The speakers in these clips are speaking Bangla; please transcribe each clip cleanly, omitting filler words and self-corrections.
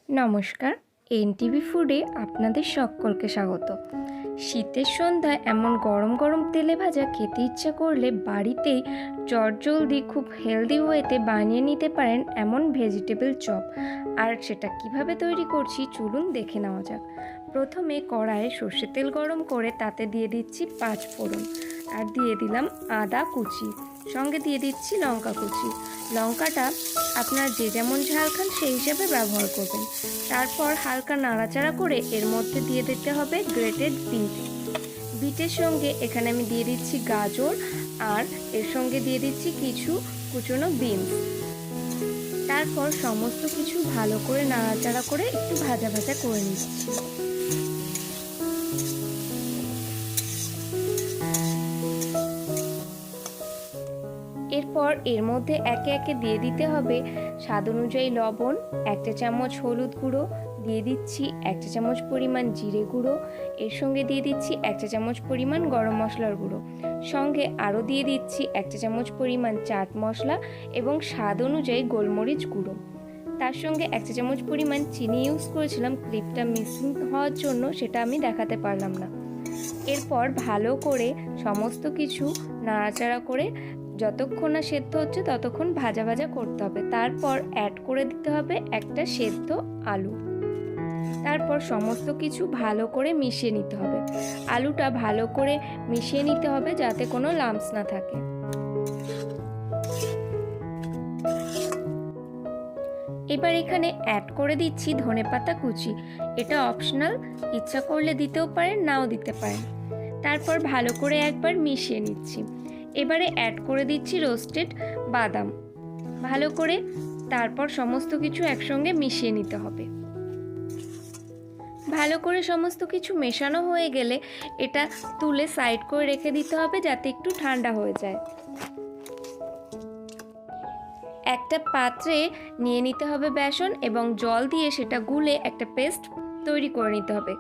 নমস্কার, এনটিভি ফুডে আপনাদের সকলকে স্বাগত। শীতের সন্ধ্যায় এমন গরম গরম তেলে ভাজা খেতে ইচ্ছা করলে বাড়িতেই চটজলদি খুব হেলদি ওয়েতে বানিয়ে নিতে পারেন এমন ভেজিটেবল চপ। আর সেটা কিভাবে তৈরি করছি চলুন দেখে নেওয়া যাক। প্রথমে কড়াইয়ে সর্ষের তেল গরম করে তাতে দিয়ে দিচ্ছি 5 ফোড়ন, আর দিয়ে দিলাম আদা কুচি, সঙ্গে দিয়ে দিচ্ছি লঙ্কা কুচি। লঙ্কাটা আপনার যে যেমন ঝাল খান সেই হিসাবে ব্যবহার করবেন। তারপর হালকা নাড়াচাড়া করে এর মধ্যে দিয়ে দিতে হবে গ্রেটেড বিট। বিটের সঙ্গে এখানে আমি দিয়ে দিচ্ছি গাজর, আর এর সঙ্গে দিয়ে দিচ্ছি কিছু কুচনো বিনস। তারপর সমস্ত কিছু ভালো করে নাড়াচাড়া করে একটু ভাজা ভাজা করে নিচ্ছি। এরপর এর মধ্যে একে একে দিয়ে দিতে হবে স্বাদ অনুযায়ী লবণ, 1 চা চামচ হলুদ গুঁড়ো, দিয়ে দিচ্ছি 1 চা চামচ পরিমাণ জিরে গুঁড়ো, এর সঙ্গে দিয়ে দিচ্ছি 1 চা চামচ পরিমাণ গরম মশলার গুঁড়ো, সঙ্গে আরও দিয়ে দিচ্ছি 1 চা চামচ পরিমাণ চাট মশলা এবং স্বাদ অনুযায়ী গোলমরিচ গুঁড়ো। তার সঙ্গে 1 চা চামচ পরিমাণ চিনি ইউজ করেছিলাম, ক্লিপটা মিসিং হওয়ার জন্য সেটা আমি দেখাতে পারলাম না। এরপর ভালো করে সমস্ত কিছু নাড়াচাড়া করে যতক্ষণ না সেদ্ধ হচ্ছে ততক্ষণ ভাজা ভাজা করতে হবে। তারপর অ্যাড করে দিতে হবে একটা সেদ্ধ আলু। তারপর সমস্ত কিছু ভালো করে মিশিয়ে নিতে হবে। আলুটা ভালো করে মিশিয়ে নিতে হবে যাতে কোনো লাম্পস না থাকে। এবার এখানে অ্যাড করে দিচ্ছি ধনেপাতা কুচি। এটা অপশনাল, ইচ্ছা করলে দিতেও পারেন, নাও দিতে পারেন। তারপর ভালো করে একবার মিশিয়ে নিচ্ছি। এবারে অ্যাড করে দিচ্ছি রোস্টেড বাদাম ভালো করে। তারপর সমস্ত কিছু একসঙ্গে মিশিয়ে নিতে হবে। ভালো করে সমস্ত কিছু মেশানো হয়ে গেলে এটা তুলে সাইড করে রেখে দিতে হবে যাতে একটু ঠান্ডা হয়ে যায়। একটা পাত্রে নিয়ে নিতে হবে বেসন এবং জল দিয়ে সেটা গুলে একটা পেস্ট তৈরি করে নিতে হবে।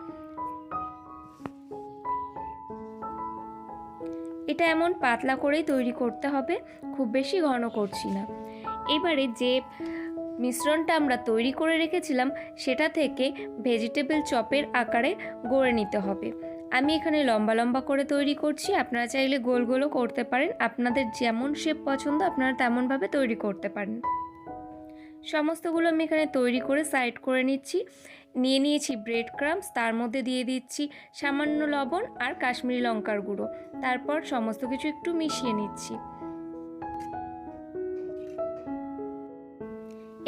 এটা এমন পাতলা করেই তৈরি করতে হবে, খুব বেশি ঘন করছি না। এবারে যে মিশ্রণটা আমরা তৈরি করে রেখেছিলাম সেটা থেকে ভেজিটেবল চপের আকারে গড়ে নিতে হবে। আমি এখানে লম্বা লম্বা করে তৈরি করছি, আপনারা চাইলে গোল গোলও করতে পারেন। আপনাদের যেমন শেপ পছন্দ আপনারা তেমনভাবে তৈরি করতে পারেন। সমস্তগুলো আমি এখানে তৈরি করে সাইড করে নিচ্ছি। নিয়ে নিয়েছি ব্রেড ক্রাম্বস, তার মধ্যে দিয়ে দিচ্ছি সামান্য লবণ আর কাশ্মীরি লঙ্কার গুঁড়ো। তারপর সমস্ত কিছু একটু মিশিয়ে নিচ্ছি।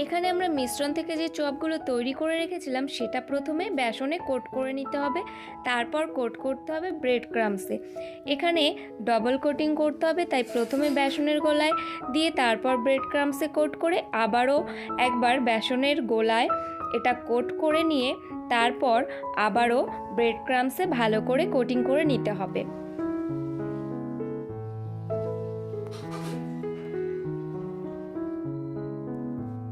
এখানে আমরা মিশ্রণ থেকে যে চপগুলো তৈরি করে রেখেছিলাম সেটা প্রথমে বেসনে কোট করে নিতে হবে, তারপর কোট করতে হবে ব্রেড ক্রাম্বসে। এখানে ডবল কোটিং করতে হবে, তাই প্রথমে বেসনের গোলায় দিয়ে তারপর ব্রেড ক্রাম্বসে কোট করে আবারও একবার বেসনের গোলায় এটা কোট করে নিয়ে তারপর আবারও ব্রেড ক্রাম্বসে ভালো করে কোটিং করে নিতে হবে।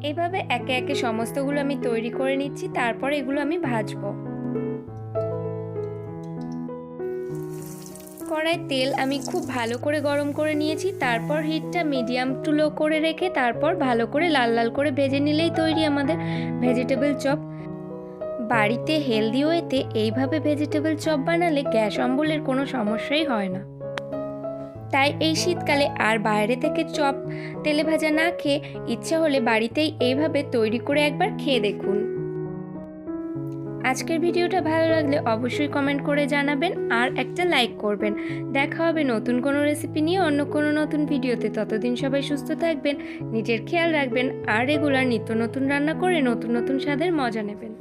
এভাবে একে একে সমস্তগুলো আমি তৈরি করে নিচ্ছি, তারপর এগুলো আমি ভাজবো। কড়াইয়ে তেল আমি খুব ভালো করে গরম করে নিয়েছি, তারপর হিটটা মিডিয়াম টু লো করে রেখে তারপর ভালো করে লাল লাল করে ভেজে নিলেই তৈরি আমাদের ভেজিটেবল চপ। বাড়িতে হেলদি ওয়েতে এইভাবে ভেজিটেবল চপ বানালে গ্যাস অম্বলের কোনো সমস্যাই হয় না। তাই এই শীতকালে আর বাইরে থেকে চপ তেলে ভাজা না খেয়ে ইচ্ছা হলে বাড়িতেই এইভাবে তৈরি করে একবার খেয়ে দেখুন। আজকের ভিডিওটা ভালো লাগলে অবশ্যই কমেন্ট করে জানাবেন আর একটা লাইক করবেন। দেখা হবে নতুন কোনো রেসিপি নিয়ে অন্য কোনো নতুন ভিডিওতে। ততদিন সবাই সুস্থ থাকবেন, নিজের খেয়াল রাখবেন আর রেগুলার নিত্য নতুন রান্না করে নতুন নতুন স্বাদের মজা নেবেন।